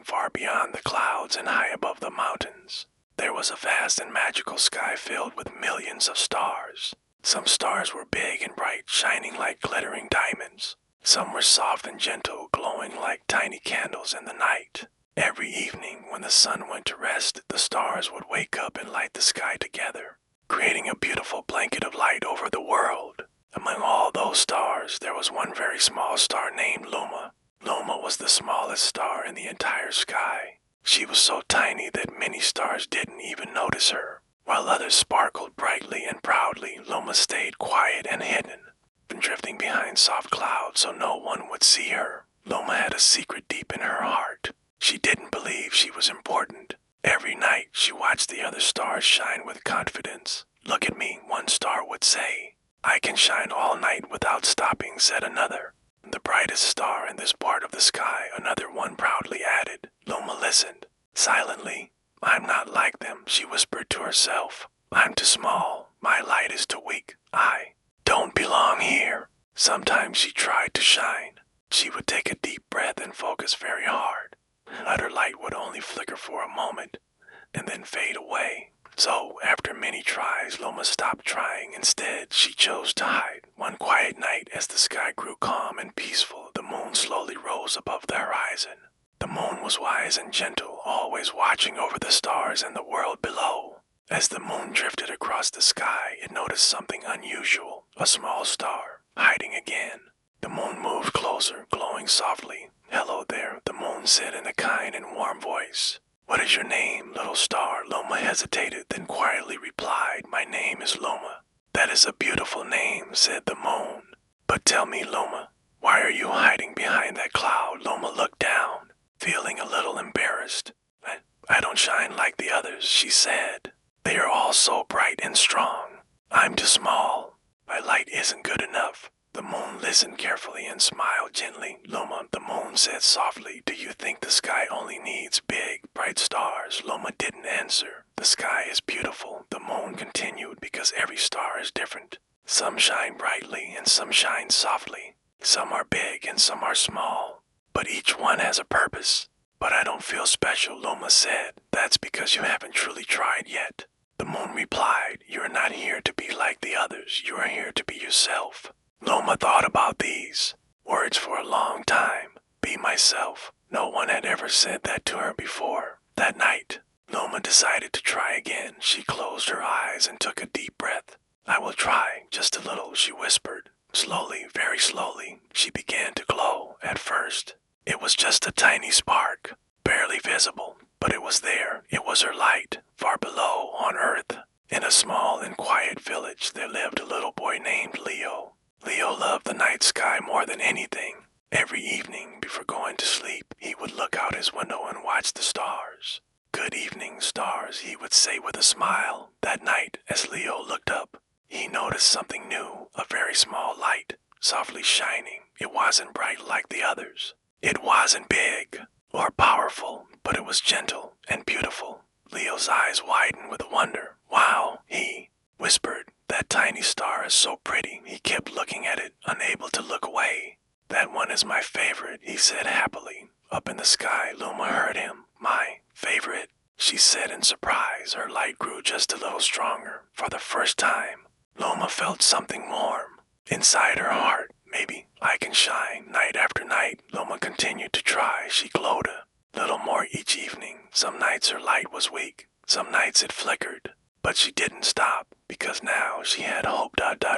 far beyond the clouds and high above the mountains. There was a vast and magical sky filled with millions of stars. Some stars were big and bright, shining like glittering diamonds. Some were soft and gentle, glowing like tiny candles in the night. Every evening, when the sun went to rest, the stars would wake up and light the sky together, creating a beautiful blanket of light over the world. Among all those stars, there was one very small star named Luma. Luma was the smallest star in the entire sky. She was so tiny that many stars didn't even notice her. While others sparkled brightly and proudly, Luma stayed quiet and hidden, drifting behind soft clouds so no one would see her. Luma had a secret deep in her heart. She didn't believe she was important. Every night, she watched the other stars shine with confidence. "Look at me," one star would say. "I can shine all night without stopping," said another. "The brightest star in this part of the sky," another one proudly added. Luma listened. Silently, "I'm not like them," she whispered to herself. "I'm too small. My light is too weak. I don't belong here." Sometimes she tried to shine. She would take a deep breath and focus very hard. But her light would only flicker for a moment and then fade away. So, after many tries, Luma stopped trying. Instead, she chose to hide. One quiet night, as the sky grew calm and peaceful, the moon slowly rose above the horizon. The moon was wise and gentle, always watching over the stars and the world below. As the moon drifted across the sky, it noticed something unusual, a small star, hiding again. The moon moved closer, glowing softly. "Hello there," the moon said in a kind and warm voice. "What is your name, little star?" Luma hesitated, then quietly replied, "My name is Luma." "That is a beautiful name," said the moon. "But tell me, Luma, why are you hiding behind that cloud?" Luma looked down, feeling a little embarrassed. I don't shine like the others," she said. "They are all so bright and strong. I'm too small. My light isn't good enough." The moon listened carefully and smiled gently. "Luma," the moon said softly, "do you think the sky only needs big, bright stars?" Luma didn't answer. "The sky is beautiful," the moon continued, "because every star is different. Some shine brightly and some shine softly. Some are big and some are small. But each one has a purpose." "But I don't feel special," Luma said. "That's because you haven't truly tried yet." The moon replied, "You are not here to be like the others. You are here to be yourself." Luma thought about these words for a long time. Be myself. No one had ever said that to her before. That night, Luma decided to try again. She closed her eyes and took a deep breath. "I will try, just a little," she whispered. Slowly, very slowly, she began to glow. At first, it was just a tiny spark, barely visible, but it was there. It was her light, far below, on Earth. In a small and quiet village, there lived a little boy named Leo. Leo loved the night sky more than anything. Every evening, before going to sleep, he would look out his window and watch the stars. "Good evening, stars," he would say with a smile. That night, as Leo looked up, he noticed something new, a very small light, softly shining. It wasn't bright like the others. It wasn't big or powerful, but it was gentle and beautiful. Leo's eyes widened with wonder. "Wow," he whispered. "That tiny star is so pretty." He kept looking at it, unable to look away. "That one is my favorite," he said happily. Up in the sky, Luma heard him. "My favorite?" she said in surprise. Her light grew just a little stronger. For the first time, Luma felt something warm inside her heart. "Maybe I can shine." Night after night, Luma continued to try. She glowed a little more each evening. Some nights her light was weak. Some nights it flickered. But she didn't stop, because now she had hope.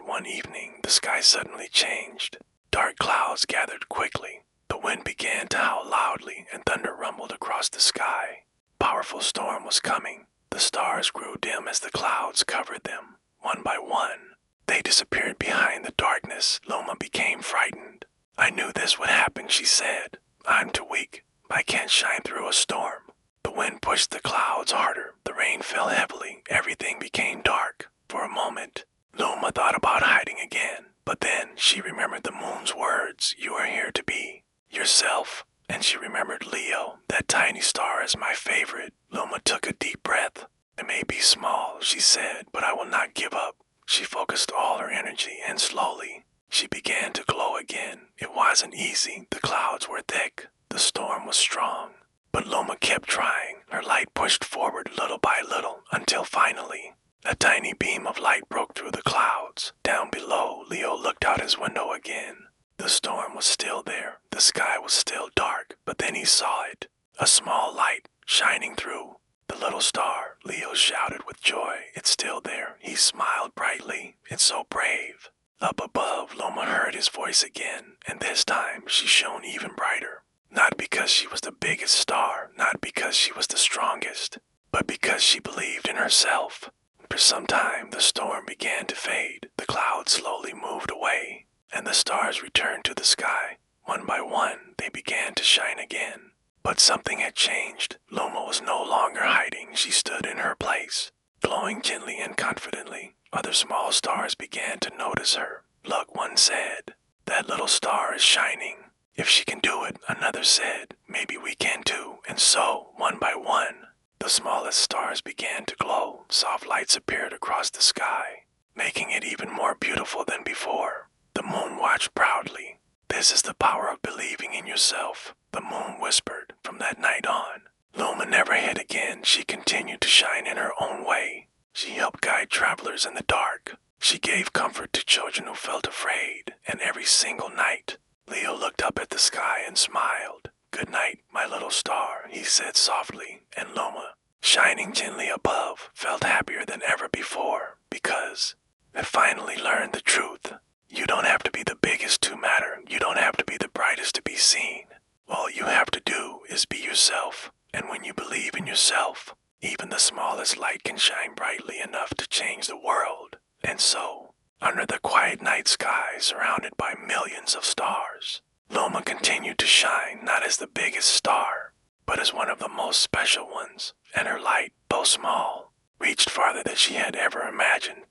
One evening, the sky suddenly changed. Dark clouds gathered quickly. The wind began to howl loudly, and thunder rumbled across the sky. A powerful storm was coming. The stars grew dim as the clouds covered them. One by one, they disappeared behind the darkness. Luma became frightened. "I knew this would happen," she said. "I'm too weak. I can't shine through a storm." The wind pushed the clouds harder. The rain fell heavily. Everything became dark. For a moment, Luma thought about hiding again. But then she remembered the moon's words, "You are here to be yourself." And she remembered Leo. "That tiny star is my favorite." Luma took a deep breath. "I may be small," she said, "but I will not give up." She focused all her energy, and slowly, she began to glow again. It wasn't easy. The clouds were thick. The storm was strong. But Luma kept trying. Her light pushed forward little by little until finally, a tiny beam of light broke through the clouds. Down below, Leo looked out his window again. The storm was still there. The sky was still dark, but then he saw it. A small light shining through. The little star, Leo shouted with joy. It's still there. He smiled brightly. It's so brave. Up above, Loma heard his voice again, and this time she shone even brighter. Not because she was the biggest star, not because she was the strongest, but because she believed in herself. For some time, the storm began to fade. The clouds slowly moved away, and the stars returned to the sky. One by one, they began to shine again. But something had changed. Loma was no longer hiding. She stood in her place, glowing gently and confidently. Other small stars began to notice her. Look, one said, that little star is shining. If she can do it, another said, maybe we can too. And so, one by one, the smallest stars began to glow. Soft lights appeared across the sky, making it even more beautiful than before. The moon watched proudly. This is the power of believing in yourself, the moon whispered. From that night on, Luma never hid again. She continued to shine in her own way. She helped guide travelers in the dark. She gave comfort to children who felt afraid. And every single night, Leo looked up at the sky and smiled. Good night, my little star, he said softly, and Luma, shining gently above, felt happier than ever before, because it finally learned the truth. You don't have to be the biggest to matter. You don't have to be the brightest to be seen. All you have to do is be yourself. And when you believe in yourself, even the smallest light can shine brightly enough to change the world. And so, under the quiet night sky surrounded by millions of stars, Luma continued to shine not as the biggest star, but as one of the most special ones. And her light, though small, reached farther than she had ever imagined.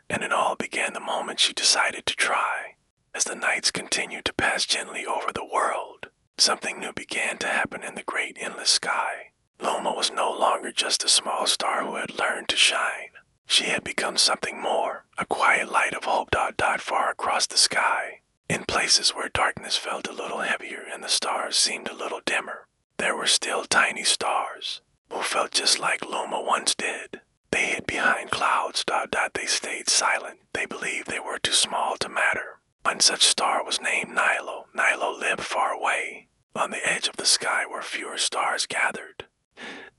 And it all began the moment she decided to try. As the nights continued to pass gently over the world, something new began to happen in the great endless sky. Luma was no longer just a small star who had learned to shine. She had become something more, a quiet light of hope far across the sky. In places where darkness felt a little heavier and the stars seemed a little dimmer, there were still tiny stars who felt just like Luma once did. They hid behind clouds, they stayed silent. They believed they were too small to matter. One such star was named Nilo. Nilo lived far away, on the edge of the sky where fewer stars gathered.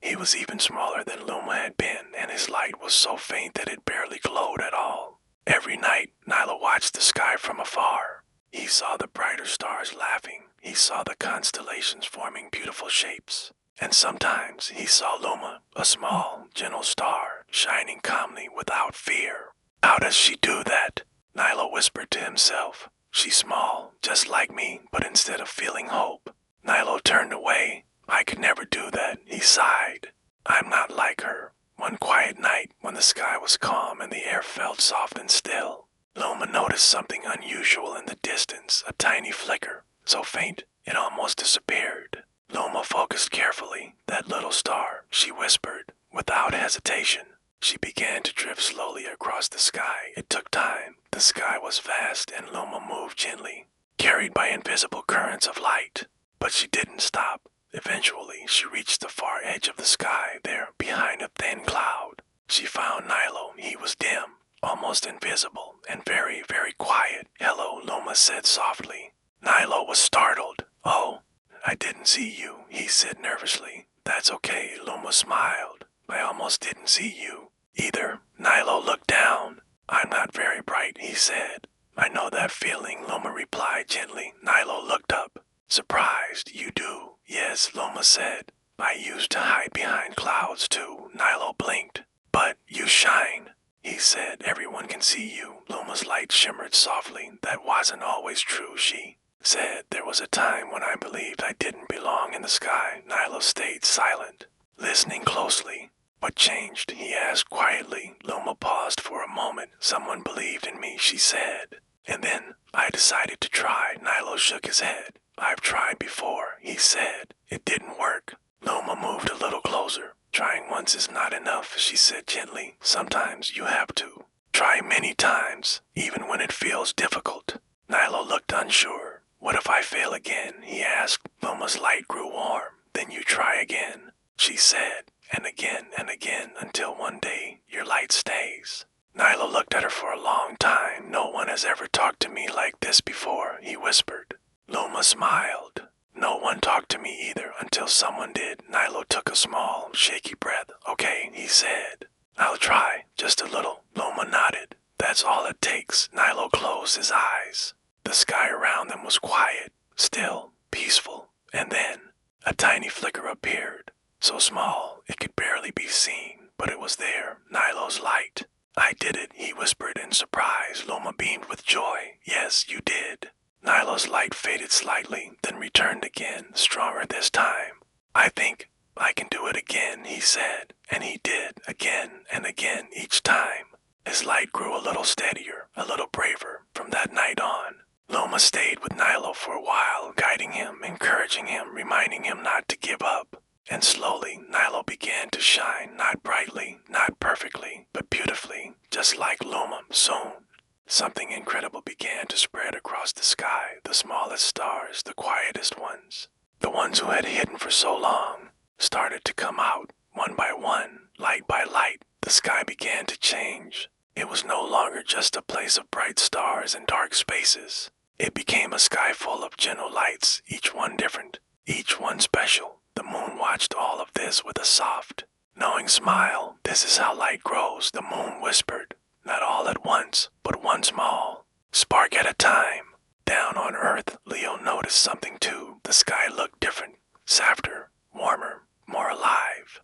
He was even smaller than Luma had been, and his light was so faint that it barely glowed at all. Every night, Nilo watched the sky from afar. He saw the brighter stars laughing. He saw the constellations forming beautiful shapes. And sometimes he saw Luma, a small, gentle star, shining calmly without fear. How does she do that? Nilo whispered to himself. She's small, just like me, but instead of feeling hope, Nilo turned away. I could never do that, he sighed. I'm not like her. One quiet night, when the sky was calm and the air felt soft and still, Luma noticed something unusual in the distance, a tiny flicker, so faint it almost disappeared. Luma focused carefully. That little star, she whispered, without hesitation. She began to drift slowly across the sky. It took time. The sky was vast and Luma moved gently, carried by invisible currents of light. But she didn't stop. Eventually, she reached the far edge of the sky. There, behind a thin cloud, she found Nilo. He was dim, almost invisible, and very, very quiet. Hello, Luma said softly. Nilo was startled. Oh, I didn't see you, he said nervously. That's okay, Luma smiled. I almost didn't see you either. Nilo looked down. I'm not very bright, he said. I know that feeling, Luma replied gently. Nilo looked up. Surprised, you do? Yes, Luma said. I used to hide behind clouds too. Nilo blinked. But you shine, he said. Everyone can see you. Luma's light shimmered softly. That wasn't always true, she said. There was a time when I believed I didn't belong in the sky. Nilo stayed silent, listening closely. What changed? He asked quietly. Luma paused for a moment. Someone believed in me, she said. And then I decided to try. Nilo shook his head. I've tried before, he said. It didn't work. Luma moved a little closer. Trying once is not enough, she said gently. Sometimes you have to try many times, even when it feels difficult. Nilo looked unsure. What if I fail again? He asked. Luma's light grew warm. Then you try again, she said, and again until one day your light stays. Nilo looked at her for a long time. No one has ever talked to me like this before, he whispered. Luma smiled. No one talked to me either until someone did. Nilo took a small, shaky breath. Okay, he said. I'll try, just a little. Luma nodded. That's all it takes. Nilo closed his eyes. The sky around them was quiet, still, peaceful, and then a tiny flicker appeared, so small it could barely be seen, but it was there, Nilo's light. I did it, he whispered in surprise. Luma beamed with joy. Yes, you did. Nilo's light faded slightly, then returned again, stronger this time. I think I can do it again, he said, and he did, again and again each time. His light grew a little steadier, a little braver, from that night on. Luma stayed with Nilo for a while, guiding him, encouraging him, reminding him not to give up. And slowly, Nilo began to shine, not brightly, not perfectly, but beautifully, just like Luma. Soon, something incredible began to spread across the sky, the smallest stars, the quietest ones. The ones who had hidden for so long started to come out, one by one, light by light. The sky began to change. It was no longer just a place of bright stars and dark spaces. It became a sky full of gentle lights, each one different, each one special. The moon watched all of this with a soft, knowing smile. This is how light grows, the moon whispered. Not all at once, but one small spark at a time. Down on Earth, Leo noticed something too. The sky looked different, softer, warmer, more alive.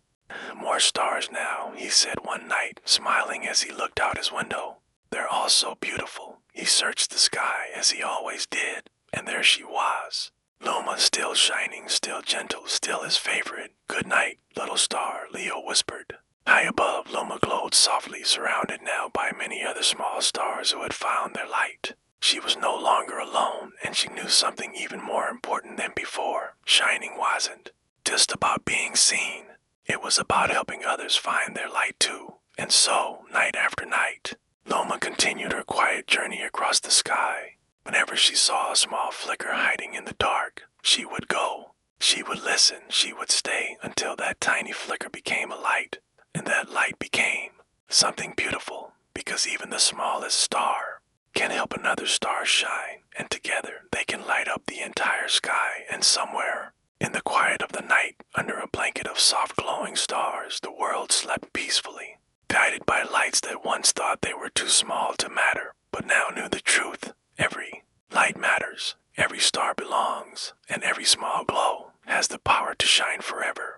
More stars now, he said one night, smiling as he looked out his window. They're all so beautiful. He searched the sky as he always did, and there she was. Luma still shining, still gentle, still his favorite. Good night, little star, Leo whispered. High above, Luma glowed softly, surrounded now by many other small stars who had found their light. She was no longer alone, and she knew something even more important than before. Shining wasn't just about being seen. It was about helping others find their light too. And so, night after night, Luma continued her quiet journey across the sky. Whenever she saw a small flicker hiding in the dark, she would go. She would listen, she would stay until that tiny flicker became a light. And that light became something beautiful, because even the smallest star can help another star shine, and together they can light up the entire sky. And somewhere in the quiet of the night, under a blanket of soft glowing stars, the world slept peacefully, guided by lights that once thought they were too small to matter, but now knew the truth. Every light matters, every star belongs, and every small glow has the power to shine forever.